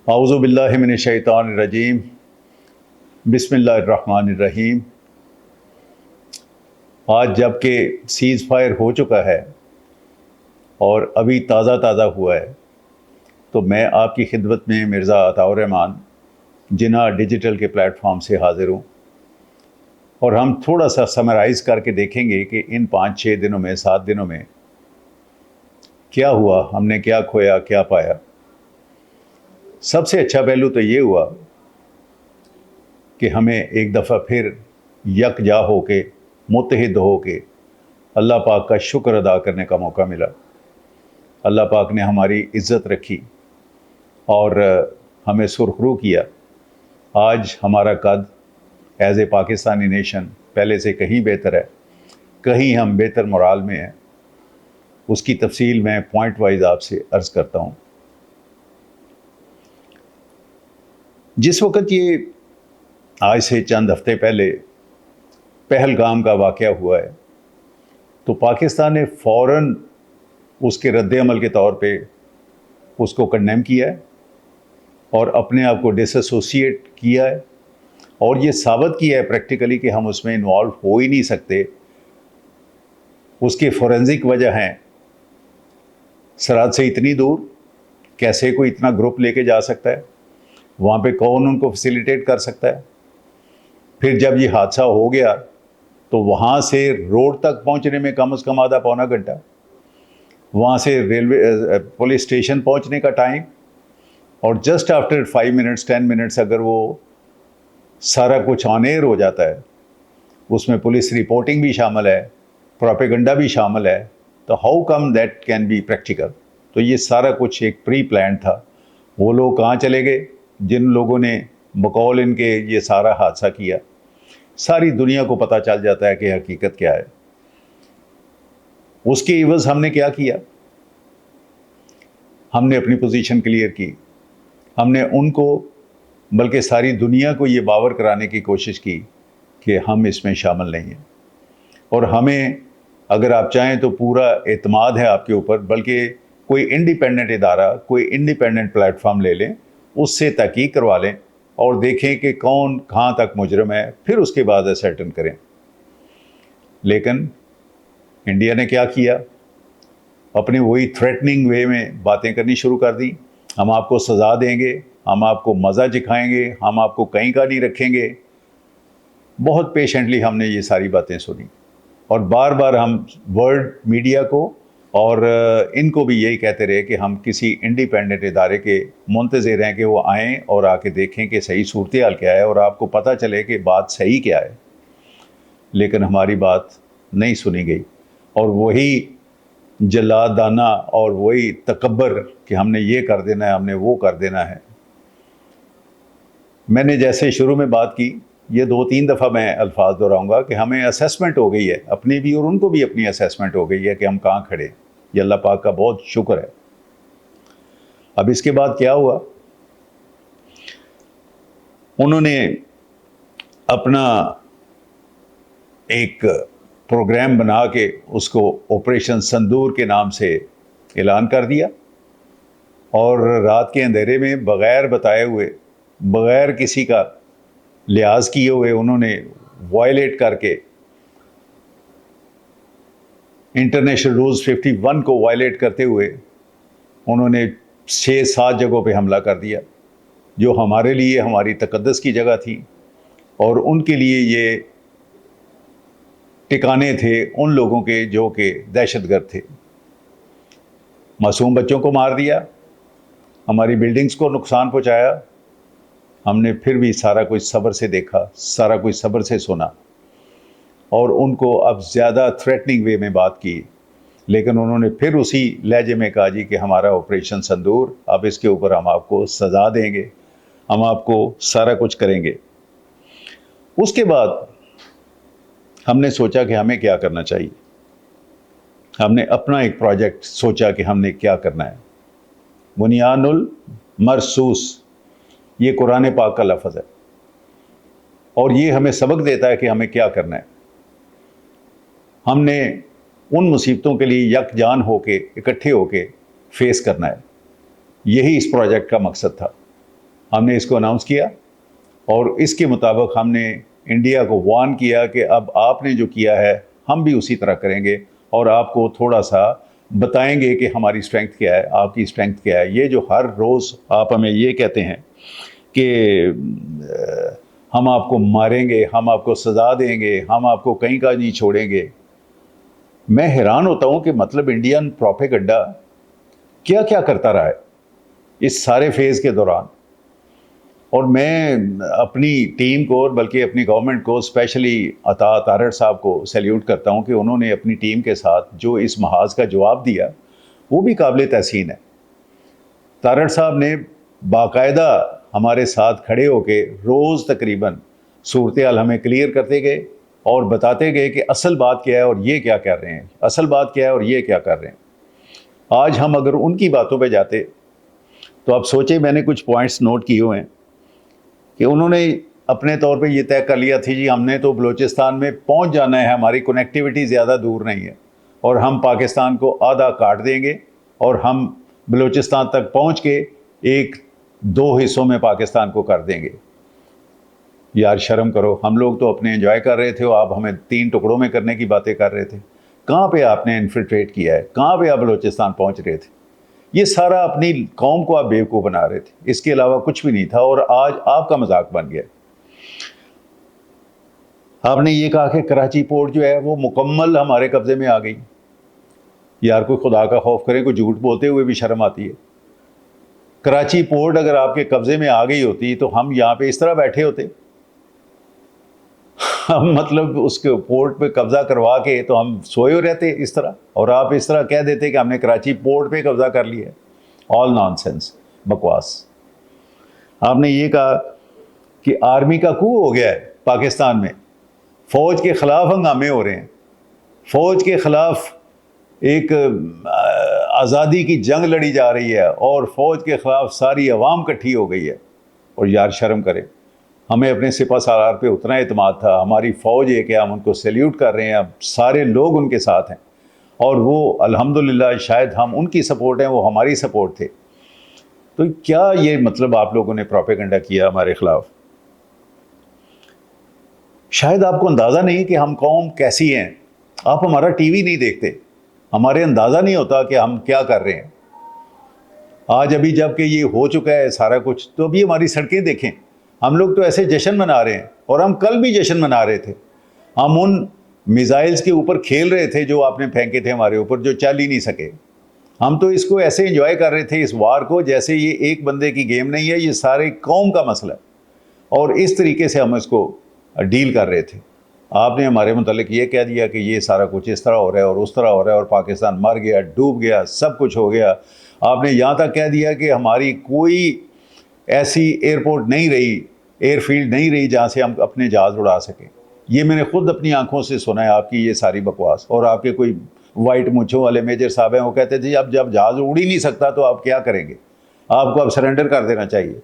اعوذ باللہ من الشیطان الرجیم بسم اللہ الرحمن الرحیم۔ آج جب کہ سیز فائر ہو چکا ہے اور ابھی تازہ تازہ ہوا ہے تو میں آپ کی خدمت میں مرزا عطاء الرحمان جناح ڈیجیٹل کے پلیٹ فارم سے حاضر ہوں، اور ہم تھوڑا سا سمرائز کر کے دیکھیں گے کہ ان 5-6 دنوں میں 7 دنوں میں کیا ہوا، ہم نے کیا کھویا کیا پایا۔ سب سے اچھا پہلو تو یہ ہوا کہ ہمیں ایک دفعہ پھر یکجا ہو کے متحد ہو کے اللہ پاک کا شکر ادا کرنے کا موقع ملا۔ اللہ پاک نے ہماری عزت رکھی اور ہمیں سرخرو کیا۔ آج ہمارا قد ایز اے پاکستانی نیشن پہلے سے کہیں بہتر ہے، کہیں ہم بہتر مورال میں ہیں۔ اس کی تفصیل میں پوائنٹ وائز آپ سے عرض کرتا ہوں۔ جس وقت یہ آج سے چند ہفتے پہلے پہلگام کا واقعہ ہوا ہے تو پاکستان نے فوراً اس کے رد عمل کے طور پہ اس کو کنڈیم کیا ہے اور اپنے آپ کو ڈس ایسوسیٹ کیا ہے، اور یہ ثابت کیا ہے پریکٹیکلی کہ ہم اس میں انوالو ہو ہی نہیں سکتے۔ اس کے فورینزک وجہ ہیں، سرحد سے اتنی دور کیسے کوئی اتنا گروپ لے کے جا سکتا ہے، وہاں پہ کون ان کو فیسیلیٹیٹ کر سکتا ہے۔ پھر جب یہ حادثہ ہو گیا تو وہاں سے روڈ تک پہنچنے میں کم از کم آدھا پونا گھنٹہ، وہاں سے ریلوے پولیس اسٹیشن پہنچنے کا ٹائم، اور جسٹ آفٹر 5 منٹس 10 منٹس اگر وہ سارا کچھ آن ایئر ہو جاتا ہے، اس میں پولیس رپورٹنگ بھی شامل ہے، پروپیگنڈا بھی شامل ہے، تو how come that can be practical. تو یہ سارا کچھ ایک پری پلان تھا۔ وہ لوگ کہاں چلے گئے جن لوگوں نے بقول ان کے یہ سارا حادثہ کیا؟ ساری دنیا کو پتہ چل جاتا ہے کہ حقیقت کیا ہے۔ اس کے عوض ہم نے کیا کیا؟ ہم نے اپنی پوزیشن کلیئر کی۔ ہم نے ان کو بلکہ ساری دنیا کو یہ باور کرانے کی کوشش کی کہ ہم اس میں شامل نہیں ہیں، اور ہمیں اگر آپ چاہیں تو پورا اعتماد ہے آپ کے اوپر، بلکہ کوئی انڈیپینڈنٹ ادارہ، کوئی انڈیپینڈنٹ پلیٹ فارم لے لیں، اس سے تحقیق کروا لیں اور دیکھیں کہ کون کہاں تک مجرم ہے، پھر اس کے بعد اسرٹن کریں۔ لیکن انڈیا نے کیا کیا؟ اپنے وہی تھریٹننگ وے میں باتیں کرنی شروع کر دی۔ ہم آپ کو سزا دیں گے، ہم آپ کو مزہ چکھائیں گے، ہم آپ کو کہیں کا نہیں رکھیں گے۔ بہت پیشنٹلی ہم نے یہ ساری باتیں سنی، اور بار بار ہم ورلڈ میڈیا کو اور ان کو بھی یہی کہتے رہے کہ ہم کسی انڈیپینڈنٹ ادارے کے منتظر ہیں کہ وہ آئیں اور آ کے دیکھیں کہ صحیح صورتحال کیا ہے اور آپ کو پتہ چلے کہ بات صحیح کیا ہے۔ لیکن ہماری بات نہیں سنی گئی، اور وہی جلادانہ اور وہی تکبر کہ ہم نے یہ کر دینا ہے، ہم نے وہ کر دینا ہے۔ میں نے جیسے شروع میں بات کی، یہ 2-3 دفعہ میں الفاظ دہراؤں گا کہ ہمیں اسیسمنٹ ہو گئی ہے اپنی بھی، اور ان کو بھی اپنی اسیسمنٹ ہو گئی ہے کہ ہم کہاں کھڑے۔ یہ اللہ پاک کا بہت شکر ہے۔ اب اس کے بعد کیا ہوا؟ انہوں نے اپنا ایک پروگرام بنا کے اس کو آپریشن سندور کے نام سے اعلان کر دیا، اور رات کے اندھیرے میں بغیر بتائے ہوئے، بغیر کسی کا لحاظ کیے ہوئے، انہوں نے وائلیٹ کر کے انٹرنیشنل رولز 51 کو وائلیٹ کرتے ہوئے انہوں نے 6-7 جگہوں پہ حملہ کر دیا، جو ہمارے لیے ہماری تقدس کی جگہ تھی، اور ان کے لیے یہ ٹھکانے تھے ان لوگوں کے جو کہ دہشت گرد تھے۔ معصوم بچوں کو مار دیا، ہماری بلڈنگز کو نقصان پہنچایا۔ ہم نے پھر بھی سارا کچھ صبر سے دیکھا، سارا کچھ صبر سے سنا، اور ان کو اب زیادہ تھریٹننگ وے میں بات کی، لیکن انہوں نے پھر اسی لہجے میں کہا جی کہ ہمارا آپریشن سندور، اب اس کے اوپر ہم آپ کو سزا دیں گے، ہم آپ کو سارا کچھ کریں گے۔ اس کے بعد ہم نے سوچا کہ ہمیں کیا کرنا چاہیے۔ ہم نے اپنا ایک پروجیکٹ سوچا کہ ہم نے کیا کرنا ہے۔ بنیان المرصوص، یہ قرآن پاک کا لفظ ہے، اور یہ ہمیں سبق دیتا ہے کہ ہمیں کیا کرنا ہے۔ ہم نے ان مصیبتوں کے لیے یکجان ہو کے، اکٹھے ہو کے فیس کرنا ہے۔ یہی اس پروجیکٹ کا مقصد تھا۔ ہم نے اس کو اناؤنس کیا اور اس کے مطابق ہم نے انڈیا کو وارن کیا کہ اب آپ نے جو کیا ہے ہم بھی اسی طرح کریں گے اور آپ کو تھوڑا سا بتائیں گے کہ ہماری اسٹرینگتھ کیا ہے، آپ کی اسٹرینگتھ کیا ہے۔ یہ جو ہر روز آپ ہمیں یہ کہتے ہیں کہ ہم آپ کو ماریں گے، ہم آپ کو سزا دیں گے، ہم آپ کو کہیں کا نہیں چھوڑیں گے، میں حیران ہوتا ہوں کہ مطلب انڈین پروپیگنڈا کیا کیا کرتا رہا ہے اس سارے فیز کے دوران۔ اور میں اپنی ٹیم کو اور بلکہ اپنی گورنمنٹ کو اسپیشلی عطا تارڑ صاحب کو سیلیوٹ کرتا ہوں کہ انہوں نے اپنی ٹیم کے ساتھ جو اس محاذ کا جواب دیا وہ بھی قابل تحسین ہے۔ تارڑ صاحب نے باقاعدہ ہمارے ساتھ کھڑے ہو کے روز تقریباً صورتحال ہمیں کلیئر کرتے گئے اور بتاتے گئے کہ اصل بات کیا ہے اور یہ کیا کر رہے ہیں، اصل بات کیا ہے اور یہ کیا کر رہے ہیں۔ آج ہم اگر ان کی باتوں پہ جاتے تو آپ سوچیں، میں نے کچھ پوائنٹس نوٹ کیے ہوئے ہیں کہ انہوں نے اپنے طور پہ یہ طے کر لیا تھی جی ہم نے تو بلوچستان میں پہنچ جانا ہے، ہماری کنیکٹیوٹی زیادہ دور نہیں ہے اور ہم پاکستان کو آدھا کاٹ دیں گے اور ہم بلوچستان تک پہنچ کے ایک دو حصوں میں پاکستان کو کر دیں گے۔ یار شرم کرو، ہم لوگ تو اپنے انجوائے کر رہے تھے اور آپ ہمیں 3 ٹکڑوں میں کرنے کی باتیں کر رہے تھے۔ کہاں پہ آپ نے انفلٹریٹ کیا ہے، کہاں پہ آپ بلوچستان پہنچ رہے تھے؟ یہ سارا اپنی قوم کو آپ بیوقوف بنا رہے تھے، اس کے علاوہ کچھ بھی نہیں تھا، اور آج آپ کا مذاق بن گیا۔ آپ نے یہ کہا کہ کراچی پورٹ جو ہے وہ مکمل ہمارے قبضے میں آ گئی۔ یار کوئی خدا کا خوف کرے، کوئی جھوٹ بولتے ہوئے بھی شرم آتی ہے۔ کراچی پورٹ اگر آپ کے قبضے میں آ گئی ہوتی تو ہم یہاں پہ اس طرح بیٹھے ہوتے، ہم مطلب اس کے پورٹ پہ قبضہ کروا کے تو ہم سوئے رہتے اس طرح، اور آپ اس طرح کہہ دیتے کہ ہم نے کراچی پورٹ پہ قبضہ کر لیا ہے۔ آل نان سینس، بکواس۔ آپ نے یہ کہا کہ آرمی کا کو ہو گیا ہے پاکستان میں، فوج کے خلاف ہنگامے ہو رہے ہیں، فوج کے خلاف ایک آزادی کی جنگ لڑی جا رہی ہے اور فوج کے خلاف ساری عوام کٹھی ہو گئی ہے۔ اور یار شرم کرے، ہمیں اپنے سپہ سالار پہ اتنا اعتماد تھا، ہماری فوج ہے کہ ہم ان کو سیلیوٹ کر رہے ہیں، اب سارے لوگ ان کے ساتھ ہیں اور وہ الحمدللہ شاید ہم ان کی سپورٹ ہیں، وہ ہماری سپورٹ تھے۔ تو کیا یہ مطلب آپ لوگوں نے پروپیگنڈا کیا ہمارے خلاف؟ شاید آپ کو اندازہ نہیں کہ ہم قوم کیسی ہیں، آپ ہمارا ٹی وی نہیں دیکھتے، ہمارے اندازہ نہیں ہوتا کہ ہم کیا کر رہے ہیں۔ آج ابھی جب کہ یہ ہو چکا ہے سارا کچھ، تو ابھی ہماری سڑکیں دیکھیں، ہم لوگ تو ایسے جشن منا رہے ہیں، اور ہم کل بھی جشن منا رہے تھے۔ ہم ان میزائلز کے اوپر کھیل رہے تھے جو آپ نے پھینکے تھے ہمارے اوپر، جو چل ہی نہیں سکے۔ ہم تو اس کو ایسے انجوائے کر رہے تھے اس وار کو جیسے یہ ایک بندے کی گیم نہیں ہے، یہ سارے قوم کا مسئلہ ہے، اور اس طریقے سے ہم اس کو ڈیل کر رہے تھے۔ آپ نے ہمارے متعلق یہ کہہ دیا کہ یہ سارا کچھ اس طرح ہو رہا ہے اور اس طرح ہو رہا ہے اور پاکستان مر گیا، ڈوب گیا، سب کچھ ہو گیا۔ آپ نے یہاں تک کہہ دیا کہ ہماری کوئی ایسی ایئرپورٹ نہیں رہی، ایئر فیلڈ نہیں رہی جہاں سے ہم اپنے جہاز اڑا سکیں۔ یہ میں نے خود اپنی آنکھوں سے سنا ہے آپ کی یہ ساری بکواس۔ اور آپ کے کوئی وائٹ مونچھوں والے میجر صاحب ہیں، وہ کہتے تھے اب جب جہاز اڑ ہی نہیں سکتا تو آپ کیا کریں گے، آپ کو اب سرنڈر کر دینا چاہیے۔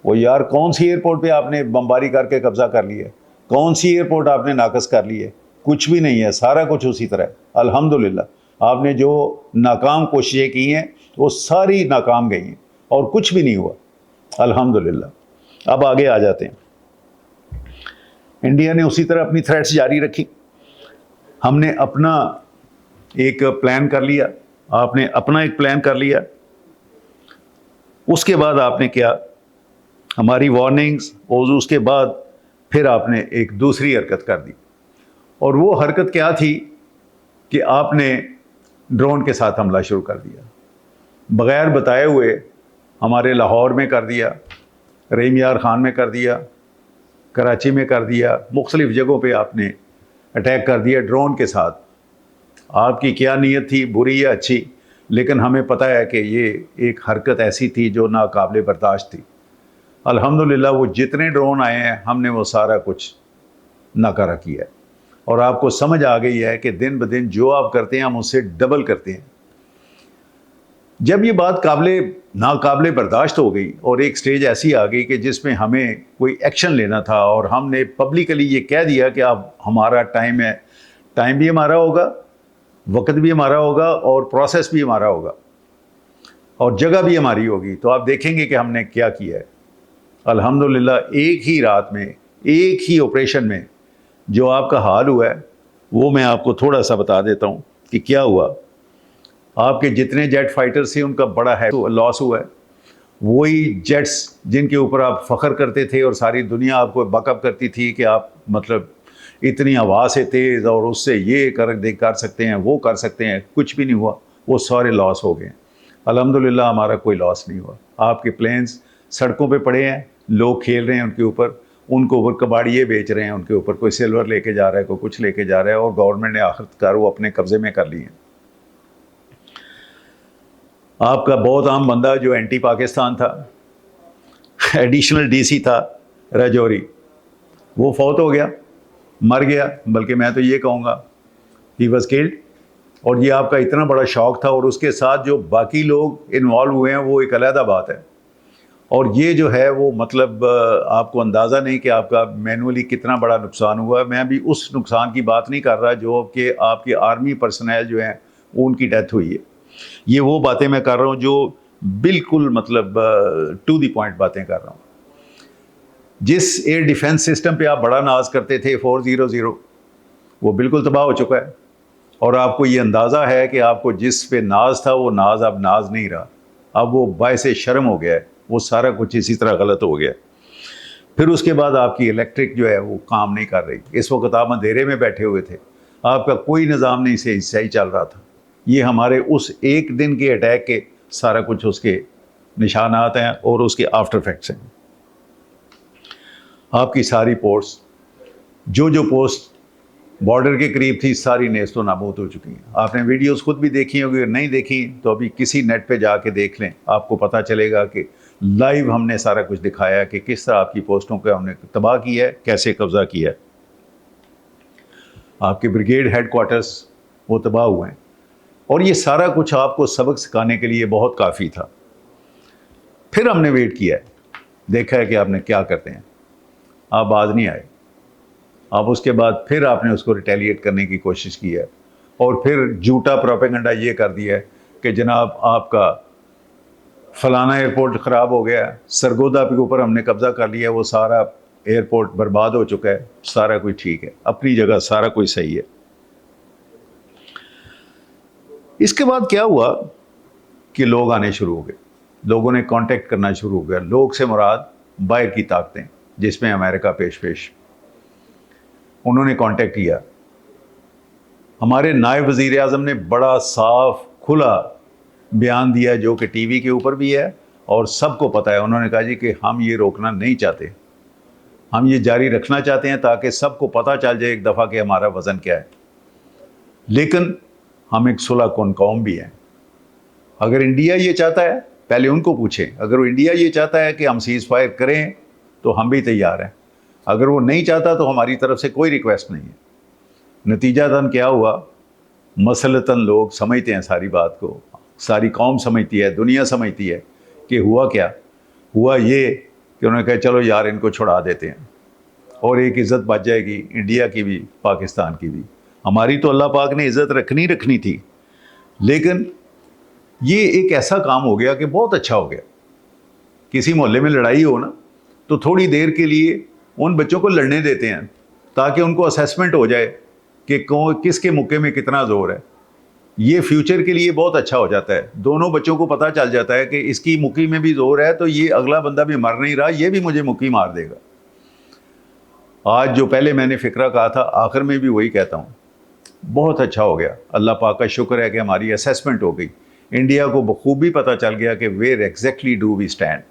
وہ یار کون سی ایئرپورٹ پہ آپ نے بمباری کر کے قبضہ کر لیا ہے، کون سی ایئرپورٹ آپ نے ناقص کر لی ہے؟ کچھ بھی نہیں ہے، سارا کچھ اسی طرح ہے۔ الحمدللہ آپ نے جو ناکام کوششیں کی ہیں وہ ساری ناکام گئی ہیں اور کچھ بھی نہیں ہوا، الحمدللہ۔ اب آگے آ جاتے ہیں۔ انڈیا نے اسی طرح اپنی تھریٹس جاری رکھی۔ ہم نے اپنا ایک پلان کر لیا، آپ نے اپنا ایک پلان کر لیا۔ اس کے بعد آپ نے کیا، ہماری وارننگز اور اس کے بعد پھر آپ نے ایک دوسری حرکت کر دی، اور وہ حرکت کیا تھی کہ آپ نے ڈرون کے ساتھ حملہ شروع کر دیا، بغیر بتائے ہوئے۔ ہمارے لاہور میں کر دیا، رحیم یار خان میں کر دیا، کراچی میں کر دیا، مختلف جگہوں پہ آپ نے اٹیک کر دیا ڈرون کے ساتھ۔ آپ کی کیا نیت تھی، بری یا اچھی، لیکن ہمیں پتہ ہے کہ یہ ایک حرکت ایسی تھی جو ناقابل برداشت تھی۔ الحمدللہ وہ جتنے ڈرون آئے ہیں ہم نے وہ سارا کچھ ناکارہ کیا ہے، اور آپ کو سمجھ آ گئی ہے کہ دن بدن جو آپ کرتے ہیں ہم اس سے ڈبل کرتے ہیں۔ جب یہ بات ناقابل برداشت ہو گئی اور ایک سٹیج ایسی آ گئی کہ جس میں ہمیں کوئی ایکشن لینا تھا، اور ہم نے پبلکلی یہ کہہ دیا کہ اب ہمارا ٹائم ہے، ٹائم بھی ہمارا ہوگا، وقت بھی ہمارا ہوگا، اور پروسیس بھی ہمارا ہوگا، اور جگہ بھی ہماری ہوگی، تو آپ دیکھیں گے کہ ہم نے کیا کیا ہے۔ الحمدللہ ایک ہی رات میں ایک ہی آپریشن میں جو آپ کا حال ہوا ہے وہ میں آپ کو تھوڑا سا بتا دیتا ہوں کہ کیا ہوا. آپ کے جتنے جیٹ فائٹرز تھے ان کا بڑا ہے لاس ہوا ہے. وہی جیٹس جن کے اوپر آپ فخر کرتے تھے اور ساری دنیا آپ کو بیک اپ کرتی تھی کہ آپ مطلب اتنی ہوا سے تیز اور اس سے یہ کر سکتے ہیں وہ کر سکتے ہیں، کچھ بھی نہیں ہوا. وہ سارے لاس ہو گئے. الحمدللہ ہمارا کوئی لاس نہیں ہوا. آپ کے پلینز سڑکوں پہ پڑے ہیں، لوگ کھیل رہے ہیں ان کے اوپر، ان کو اوپر کباڑیے بیچ رہے ہیں ان کے اوپر، کوئی سلور لے کے جا رہا ہے، کوئی کچھ لے کے جا رہا ہے، اور گورنمنٹ نے آخرکار وہ اپنے قبضے میں کر لی ہیں. آپ کا بہت عام بندہ جو اینٹی پاکستان تھا، ایڈیشنل ڈی سی تھا راجوری، وہ فوت ہو گیا، مر گیا. بلکہ میں تو یہ کہوں گا ہی واز کلڈ. اور یہ آپ کا اتنا بڑا شوق تھا، اور اس کے ساتھ جو باقی لوگ انوالو ہوئے ہیں وہ ایک علیحدہ بات ہے. اور یہ جو ہے وہ مطلب آپ کو اندازہ نہیں کہ آپ کا مینولی کتنا بڑا نقصان ہوا. میں بھی اس نقصان کی بات نہیں کر رہا جو کہ آپ کے آرمی پرسنل جو ہیں ان کی ڈیتھ ہوئی ہے. یہ وہ باتیں میں کر رہا ہوں جو بالکل مطلب ٹو دی پوائنٹ باتیں کر رہا ہوں. جس ایئر ڈیفنس سسٹم پہ آپ بڑا ناز کرتے تھے 400، وہ بالکل تباہ ہو چکا ہے. اور آپ کو یہ اندازہ ہے کہ آپ کو جس پہ ناز تھا وہ ناز اب ناز نہیں رہا، اب وہ باعث شرم ہو گیا ہے. وہ سارا کچھ اسی طرح غلط ہو گیا. پھر اس کے بعد آپ کی الیکٹرک جو ہے وہ کام نہیں کر رہی. اس وقت آپ اندھیرے میں بیٹھے ہوئے تھے، آپ کا کوئی نظام نہیں صحیح چل رہا تھا. یہ ہمارے اس ایک دن کے اٹیک کے سارا کچھ اس کے نشانات ہیں اور اس کے آفٹر افیکٹس ہیں. آپ کی ساری پوسٹ جو پوسٹ بارڈر کے قریب تھی ساری نیست و نابود ہو چکی ہیں. آپ نے ویڈیوز خود بھی دیکھی ہوگی، اگر نہیں دیکھی تو ابھی کسی نیٹ پہ جا کے دیکھ لیں، آپ کو پتہ چلے گا کہ لائیو ہم نے سارا کچھ دکھایا کہ کس طرح آپ کی پوسٹوں کو ہم نے تباہ کیا ہے، کیسے قبضہ کیا ہے. آپ کے بریگیڈ ہیڈ کوارٹرز وہ تباہ ہوئے ہیں. اور یہ سارا کچھ آپ کو سبق سکھانے کے لیے بہت کافی تھا. پھر ہم نے ویٹ کیا ہے، دیکھا ہے کہ آپ نے کیا کرتے ہیں. آپ باز نہیں آئے. آپ اس کے بعد پھر آپ نے اس کو ریٹیلیٹ کرنے کی کوشش کی ہے، اور پھر جھوٹا پروپیگنڈا یہ کر دیا ہے کہ جناب آپ کا فلانا ایئرپورٹ خراب ہو گیا ہے، سرگودا کے اوپر ہم نے قبضہ کر لیا ہے، وہ سارا ایئرپورٹ برباد ہو چکا ہے. سارا کچھ ٹھیک ہے، اپنی جگہ سارا کچھ صحیح ہے. اس کے بعد کیا ہوا کہ لوگ آنے شروع ہو گئے، لوگوں نے کانٹیکٹ کرنا شروع ہو گیا. لوگ سے مراد باہر کی طاقتیں، جس میں امریکہ پیش انہوں نے کانٹیکٹ کیا. ہمارے نائب وزیر اعظم نے بڑا صاف کھلا بیان دیا جو کہ ٹی وی کے اوپر بھی ہے اور سب کو پتہ ہے. انہوں نے کہا جی کہ ہم یہ روکنا نہیں چاہتے، ہم یہ جاری رکھنا چاہتے ہیں تاکہ سب کو پتہ چل جائے ایک دفعہ کہ ہمارا وزن کیا ہے. لیکن ہم ایک صلح کن قوم بھی ہیں. اگر انڈیا یہ چاہتا ہے، پہلے ان کو پوچھیں، اگر وہ انڈیا یہ چاہتا ہے کہ ہم سیز فائر کریں تو ہم بھی تیار ہیں. اگر وہ نہیں چاہتا تو ہماری طرف سے کوئی ریکویسٹ نہیں ہے. نتیجہ کیا ہوا، مسلطاً لوگ سمجھتے ہیں ساری بات کو، ساری قوم سمجھتی ہے، دنیا سمجھتی ہے کہ ہوا کیا ہوا. یہ کہ انہوں نے کہا چلو یار ان کو چھڑا دیتے ہیں، اور ایک عزت بچ جائے گی انڈیا کی بھی، پاکستان کی بھی. ہماری تو اللہ پاک نے عزت رکھنی تھی، لیکن یہ ایک ایسا کام ہو گیا کہ بہت اچھا ہو گیا. کسی محلے میں لڑائی ہو نا تو تھوڑی دیر کے لیے ان بچوں کو لڑنے دیتے ہیں تاکہ ان کو اسیسمنٹ ہو جائے کہ کس کے مکے میں کتنا زور ہے. یہ فیوچر کے لیے بہت اچھا ہو جاتا ہے. دونوں بچوں کو پتہ چل جاتا ہے کہ اس کی مکی میں بھی زور ہے تو یہ اگلا بندہ بھی مر نہیں رہا، یہ بھی مجھے مکی مار دے گا. آج جو پہلے میں نے فکرہ کہا تھا آخر میں بھی وہی کہتا ہوں، بہت اچھا ہو گیا. اللہ پاک کا شکر ہے کہ ہماری اسیسمنٹ ہو گئی. انڈیا کو بخوبی پتہ چل گیا کہ where exactly do we stand,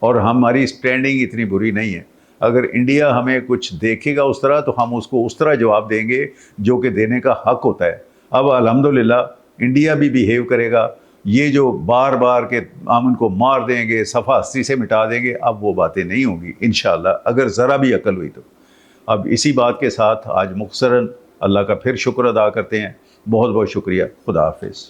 اور ہماری اسٹینڈنگ اتنی بری نہیں ہے. اگر انڈیا ہمیں کچھ دیکھے گا اس طرح تو ہم اس کو اس طرح جواب دیں گے جو کہ دینے کا حق ہوتا ہے. اب الحمدللہ انڈیا بھی بیہیو کرے گا. یہ جو بار بار کہ ہم ان کو مار دیں گے، صفحہ ہستی سے مٹا دیں گے، اب وہ باتیں نہیں ہوں گی انشاءاللہ، اگر ذرا بھی عقل ہوئی تو. اب اسی بات کے ساتھ آج مختصراً اللہ کا پھر شکر ادا کرتے ہیں. بہت بہت شکریہ. خدا حافظ.